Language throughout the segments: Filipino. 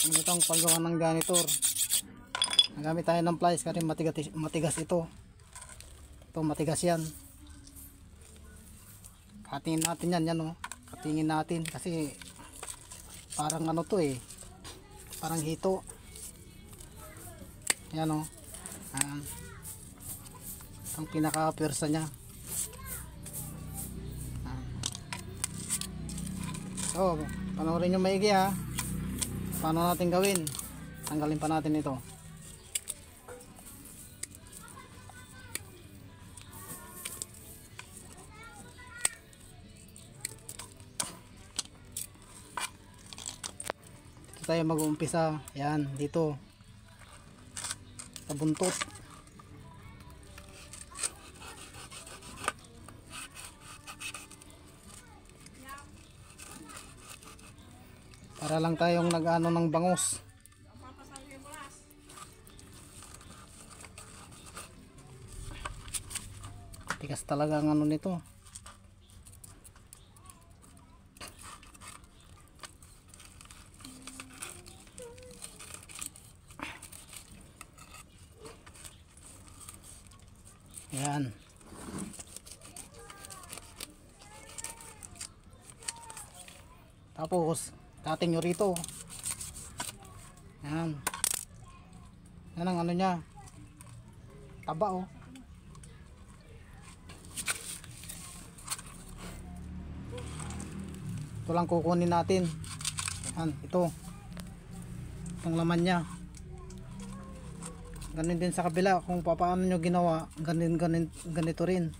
Itong paggawa ng ganitor. Nagamit tayo ng pliers kasi matigas ito. Ito matigas yan. Katingin natin yan, yan o. Katingin natin kasi parang ano to eh. Parang hito. Yan o. Ang pinaka-pwersa niya. So, panoorin nyo maigi ha. Paano natin gawin? Tanggalin pa natin ito. Dito tayo mag-uumpisa. Yan, dito. Sa buntot. Para lang tayong nag-ano ng bangus. Tigas talaga ang ano nito. Yan. Tapos dating nyo rito. Yan. Yan ang ano nya. Taba oh. Ito lang kukunin natin. Yan, ito. Itong laman nya. Ganun din sa kabila. Kung paano nyo ginawa, ganito rin.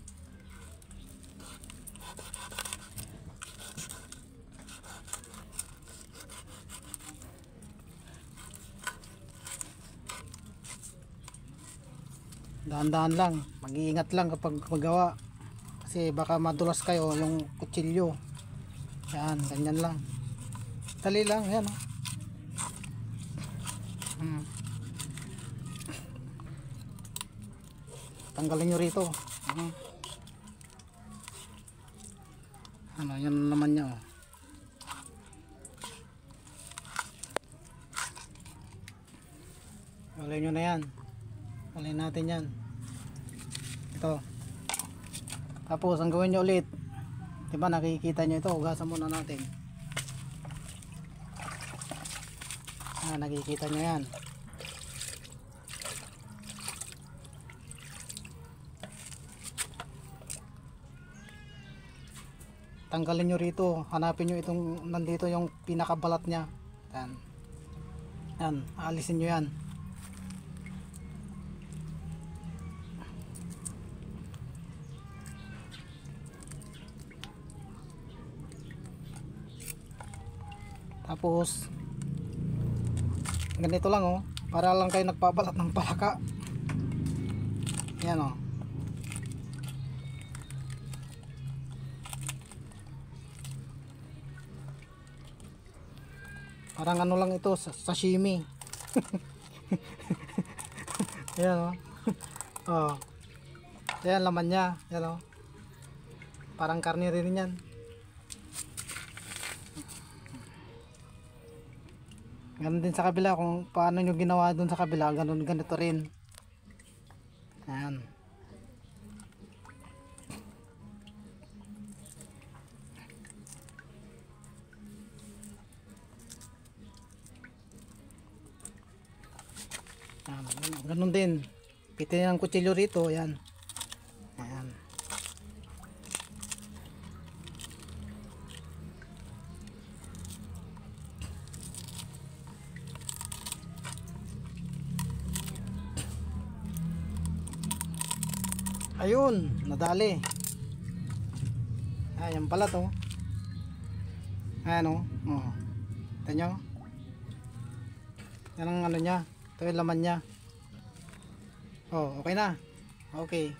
Dahan-dahan lang, mag-iingat lang kapag magawa kasi baka madulas kayo yung kutsilyo. Yan, ganyan lang, dali lang yan oh. Tanggalin nyo rito. Ano, yan naman nya oh. Walay nyo na yan, walay natin yan. Ito. Tapos ang gawin nyo ulit, diba nakikita nyo ito, hugasan muna natin. Nakikita nyo yan. Tanggalin nyo rito, hanapin nyo itong nandito yung pinakabalat nya. Yan. Yan, aalisin nyo yan. Tapos ganito lang oh, para lang kayo nagpabalat ng palaka. Yan oh. Parang ano lang ito, sashimi. Yan oh. Oh. Yan laman niya, yan oh. Parang karne rin yan. Ganun din sa kabila, kung paano nyo ginawa dun sa kabila, ganito rin. Ayan. Ganun din. Pitin ang kutsilyo rito, ayan. Ayan. Ayun, nadali. Ayan pala to. Ayan o. Oh. Ito nyo. Yan ang ano nya. Ito yung laman nya. Oh, okay na. Okay.